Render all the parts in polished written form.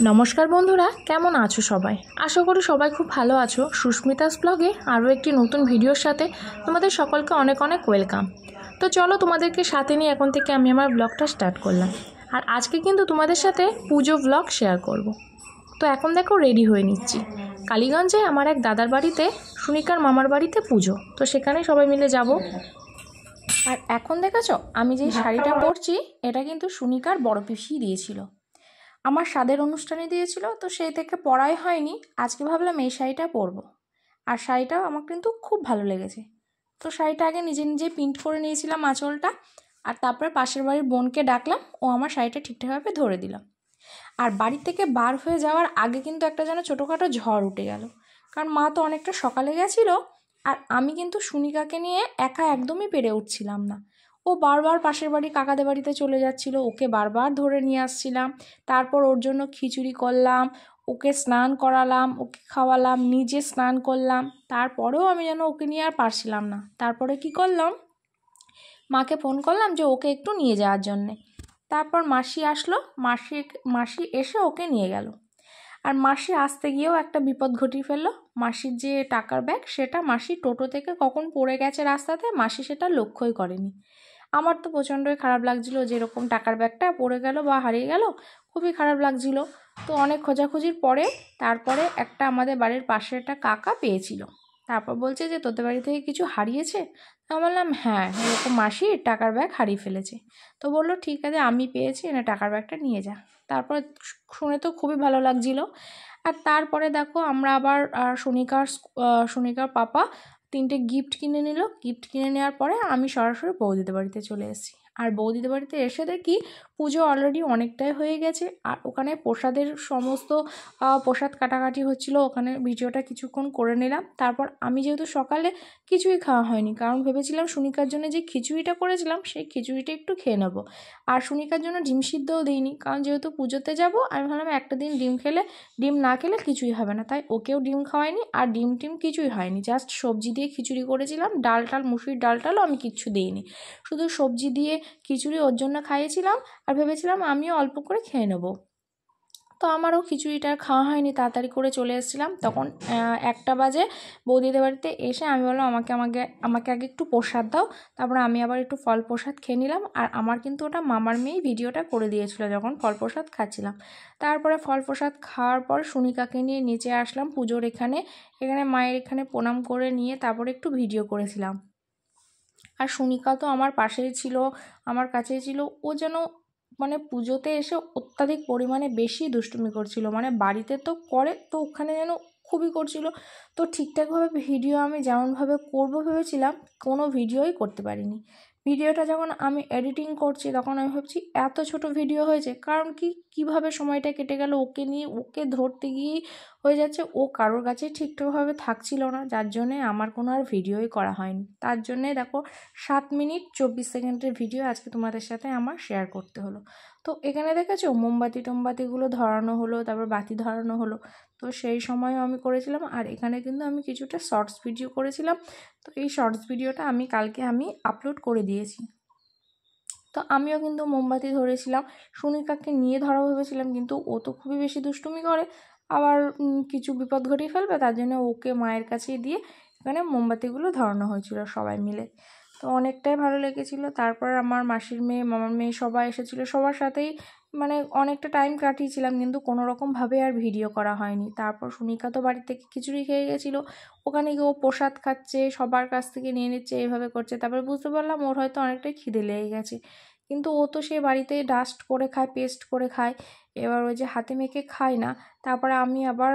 नमस्कार बंधुरा केमन आछो सबाई आशा करी सबाई खूब भालो आछो। सुष्मितास ब्लगे आरो एकटी नतून भिडियोर साथे तोमादेर सकलके अनेक अनेक वेलकाम। तो चलो तोमादेरके साथे निये एखन थेके आमि आमार ब्लगटा स्टार्ट करलाम। और आजके किन्तु तोमादेर साथे पुजो ब्लग शेयर करब। तो एखन देखो रेडी हये निच्छि। कालीगंजे आमार एक दादार बाड़ीते सुनिकार मामार बाड़ीते पुजो, तो सेखाने सबाई मिले जाबो। और एखन देखेछो आमि जे शाड़ीटा परछि एटा किन्तु सुनिकार बड़ पिसि दियेछिलो। আমার স্বাদের অনুষ্ঠানে দিয়েছিল, তো সেই থেকে পরাই হয়নি। আজকে ভাবলাম এই শাড়িটা পরবো। আর শাড়িটাও আমার কিন্তু খুব ভালো লেগেছে। তো শাড়িটা আগে নিজে নিজে প্রিন্ট করে নিয়েছিলাম আঁচলটা, আর তারপরে পাশের বাড়ির বোনকে ডাকলাম, ও আমার শাড়িটা ঠিকঠাকভাবে ধরে দিল। আর বাড়ি থেকে বার হয়ে যাওয়ার আগে কিন্তু একটা যেন ছোটোখাটো ঝড় উঠে গেল, কারণ মা তো অনেকটা সকালে গেছিলো। আর আমি কিন্তু সুনিকাকে নিয়ে একা একদমই পেরে উঠছিলাম না। ও বারবার পাশের বাড়ি কাকাদের বাড়িতে চলে যাচ্ছিল, ওকে বারবার ধরে নিয়ে আসছিলাম। তারপর ওর জন্য খিচুড়ি করলাম, ওকে স্নান করালাম, ওকে খাওয়ালাম, নিজে স্নান করলাম। তারপরেও আমি যেন ওকে নিয়ে আর পারছিলাম না। তারপরে কি করলাম, মাকে ফোন করলাম যে ওকে একটু নিয়ে যাওয়ার জন্যে। তারপর মাসি আসলো, মাসি এসে ওকে নিয়ে গেল। আর মাসি আসতে গিয়েও একটা বিপদ ঘটিয়ে ফেললো। মাসির যে টাকার ব্যাগ সেটা মাসি টোটো থেকে কখন পড়ে গেছে রাস্তাতে, মাসি সেটা লক্ষ্যই করেনি। আমার তো প্রচণ্ডই খারাপ লাগছিলো যে এরকম টাকার ব্যাগটা পড়ে গেল বা হারিয়ে গেল, খুবই খারাপ লাগছিলো। তো অনেক খোঁজাখুঁজির পরে তারপরে একটা আমাদের বাড়ির পাশে একটা কাকা পেয়েছিল। তারপর বলছে যে তোদের বাড়ি থেকে কিছু হারিয়েছে। আমি বললাম হ্যাঁ, এরকম মাসির টাকার ব্যাগ হারিয়ে ফেলেছে। তো বললো ঠিক আছে, আমি পেয়েছি, এনে টাকার ব্যাগটা নিয়ে যা। তারপরে শুনে তো খুবই ভালো লাগছিলো। আর তারপরে দেখো আমরা আবার সুনিকার পাপা 3টে গিফট কিনে নিল। গিফট কিনে নেওয়ার পরে আমি সরাসরি বৌদিদের বাড়িতে চলে এসেছি। আর বৌদিদের বাড়িতে এসে দেখি পুজো অলরেডি অনেকটাই হয়ে গেছে। আর ওখানে প্রসাদের সমস্ত প্রসাদ কাটাকাটি হচ্ছিলো, ওখানে ভিডিওটা কিছুক্ষণ করে নিলাম। তারপর আমি যেহেতু সকালে কিছুই খাওয়া হয়নি, কারণ ভেবেছিলাম সুনিকার জন্য যে খিচুড়িটা করেছিলাম সেই খিচুড়িটা একটু খেয়ে নেবো। আর সুনিকার জন্য ডিম সিদ্ধও দিইনি, কারণ যেহেতু পুজোতে যাব আমি ভাবলাম একটা দিন ডিম না খেলে কিছুই হবে না। তাই ওকেও ডিম খাওয়াইনি, আর ডিম কিছুই হয়নি। জাস্ট সবজি দিয়ে খিচুড়ি করেছিলাম, মুসুরির ডালটালও আমি কিচ্ছু দিইনি, শুধু সবজি দিয়ে খিচুড়ি ওর জন্য খাইয়েছিলাম। আর ভেবেছিলাম আমিও অল্প করে খেয়ে নেবো। তো আমারও খিচুড়িটা খাওয়া হয়নি, তাড়াতাড়ি করে চলে এসেছিলাম। তখন 1টা বাজে। বৌদিদের বাড়িতে এসে আমি বললাম আমাকে আগে একটু প্রসাদ দাও। তারপরে আমি আবার একটু ফল প্রসাদ খেয়ে নিলাম। আর আমার কিন্তু ওটা মামার মেয়েই ভিডিওটা করে দিয়েছিল যখন ফল প্রসাদ খাচ্ছিলাম। তারপরে ফল প্রসাদ খাওয়ার পর সুনিকাকে নিয়ে নিচে আসলাম পুজোর এখানে মায়ের এখানে প্রণাম করে নিয়ে তারপরে একটু ভিডিও করেছিলাম। আর সুনিকা তো আমার পাশেই ছিল, আমার কাছেই ছিল। ও যেন মানে পুজোতে এসে অত্যাধিক পরিমাণে বেশি দুষ্টুমি করছিল। মানে বাড়িতে তো করে, তো ওখানে যেন খুবই করছিল। তো ঠিকঠাকভাবে ভিডিও আমি যেমনভাবে করবো ভেবেছিলাম কোনো ভিডিওই করতে পারিনি। ভিডিওটা যখন আমি এডিটিং করছি তখন আমি ভাবছি এত ছোট ভিডিও হয়েছে, কারণ কীভাবে সময়টা কেটে গেল ওকে নিয়ে, ওকে ধরতে গিয়েই হয়ে যাচ্ছে। ও কারোর কাছে ঠিকঠাকভাবে থাকছিল না, যার জন্যে আমার কোনো আর ভিডিওই করা হয়নি। তার জন্যে দেখো 7 মিনিট 24 সেকেন্ডের ভিডিও আজকে তোমাদের সাথে আমার শেয়ার করতে হলো। তো এখানে দেখেছো মোমবাতিগুলো ধরানো হলো, তারপর বাতি ধরানো হলো। তো সেই সময়ও আমি করেছিলাম। আর এখানে কিন্তু আমি কিছুটা শর্টস ভিডিও করেছিলাম। তো এই শর্টস ভিডিওটা কালকে আমি আপলোড করে দিয়েছি। তো আমিও কিন্তু মোমবাতি ধরেছিলাম, সুনিকাকে নিয়ে ধরা ভেবেছিলাম, কিন্তু ও তো খুবই বেশি দুষ্টুমি করে, আবার কিছু বিপদ ঘটিয়ে ফেলবে, তার জন্য ওকে মায়ের কাছেই দিয়ে এখানে মোমবাতিগুলো ধরানো হয়েছিল সবাই মিলে। তো অনেকটাই ভালো লেগেছিলো। তারপর আমার মাসির মেয়ে, মামার মেয়ে সবাই এসেছিলো, সবার সাথেই মানে অনেকটা টাইম কাটিয়েছিলাম, কিন্তু কোনো রকমভাবে আর ভিডিও করা হয়নি। তারপর সুনিকা তো বাড়ি থেকে খিচুড়ি খেয়ে গেছিলো, ওখানে গিয়ে ও প্রসাদ খাচ্ছে, সবার কাছ থেকে নিয়ে নিচ্ছে, এইভাবে করছে। তারপরে বুঝতে পারলাম ওর হয়তো অনেকটাই খিদে লেগে গেছে, কিন্তু ও তো সে বাড়িতে ডাস্ট করে খায়, পেস্ট করে খায়, এবার ওই যে হাতে মেখে খায় না। তারপরে আমি আবার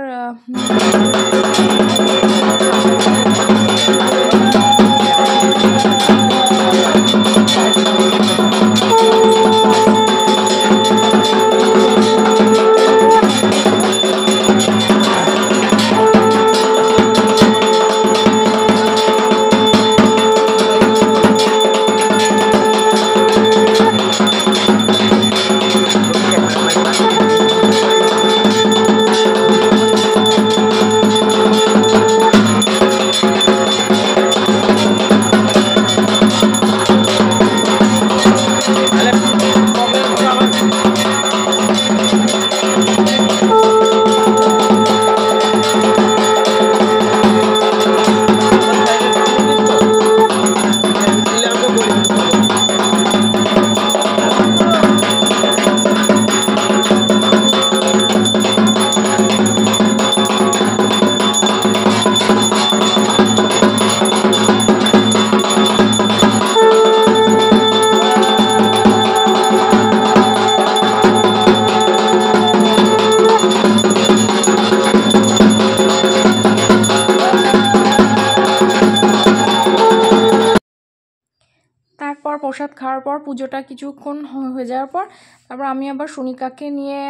ওঠার পর পুজোটা কিছুক্ষণ হয়ে যাওয়ার পর তারপর আমি আবার সুনিকাকে নিয়ে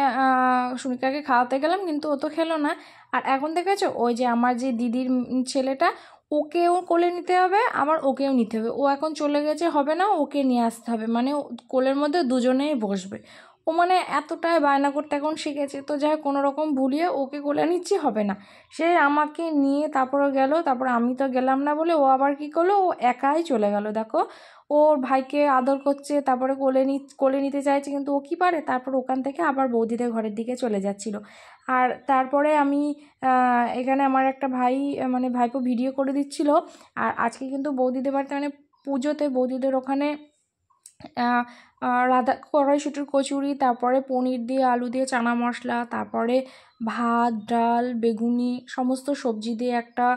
সুনিকাকে খাওয়াতে গেলাম, কিন্তু ও তো খেলো না। আর এখন দেখেছো ওই যে আমার যে দিদির ছেলেটা, ওকেও কোলে নিতে হবে আবার ওকেও নিতে হবে। ও এখন চলে গেছে, হবে না, ওকে নিয়ে আসতে হবে, মানে কোলের মধ্যে দুজনেই বসবে। ও মানে এতটাই বায়না করতে এখন শিখেছে। তো যাই হোক কোনো রকম ভুলিয়ে ওকে কোলে নিচ্ছি, হবে না, সে আমাকে নিয়ে তারপরে গেল। তারপরে আমি তো গেলাম না বলে ও আবার কী করলো, ও একাই চলে গেল। দেখো ওর ভাইকে আদর করছে, তারপরে কোলে নিতে চাইছে, কিন্তু ও কী পারে। তারপর ওখান থেকে আবার বৌদিদের ঘরের দিকে চলে যাচ্ছিল। আর তারপরে আমি এখানে আমার একটা ভাই মানে ভাইপো ভিডিও করে দিচ্ছিল। আর আজকে কিন্তু বৌদিদের বাড়িতে মানে পুজোতে বৌদিদের ওখানে কড়াইশুঁটির কচুরি, তারপরে পনির দিয়ে আলু দিয়ে চানা মশলা, তারপরে ভাত ডাল বেগুনি সমস্ত সবজি দিয়ে একটা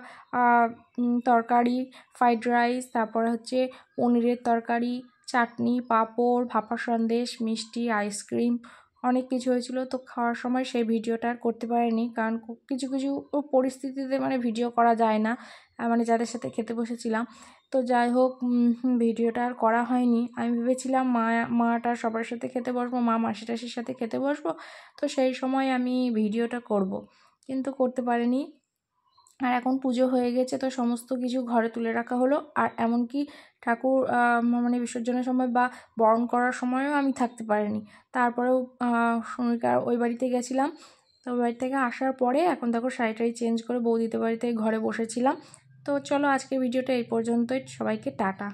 তরকারি, ফ্রাইড রাইস, তারপরে হচ্ছে পনিরের তরকারি, চাটনি, পাঁপড়, ভাপা সন্দেশ, মিষ্টি, আইসক্রিম, অনেক কিছু হয়েছিল। তো খাওয়ার সময় সেই ভিডিওটা আর করতে পারিনি, কারণ কিছু কিছু পরিস্থিতিতে মানে ভিডিও করা যায় না, মানে যাদের সাথে খেতে বসেছিলাম। তো যাই হোক ভিডিওটা আর করা হয়নি। আমি ভেবেছিলাম মাটা সবার সাথে খেতে বসবো, মাসি টাসির সাথে খেতে বসবো, তো সেই সময় আমি ভিডিওটা করব, কিন্তু করতে পারিনি। আর এখন পুজো হয়ে গেছে, তো সমস্ত কিছু ঘরে তুলে রাখা হলো। আর এমনকি ঠাকুর মানে বিসর্জনের সময় বা বরণ করার সময়ও আমি থাকতে পারিনি। তারপরেও সুমিকার ওই বাড়িতে গেছিলাম। তো ওই বাড়ি থেকে আসার পরে এখন দেখো শাড়িটাই চেঞ্জ করে বৌদিদের বাড়িতে ঘরে বসেছিলাম। তো চলো আজকের ভিডিওটা এই পর্যন্তই, সবাইকে টাটা।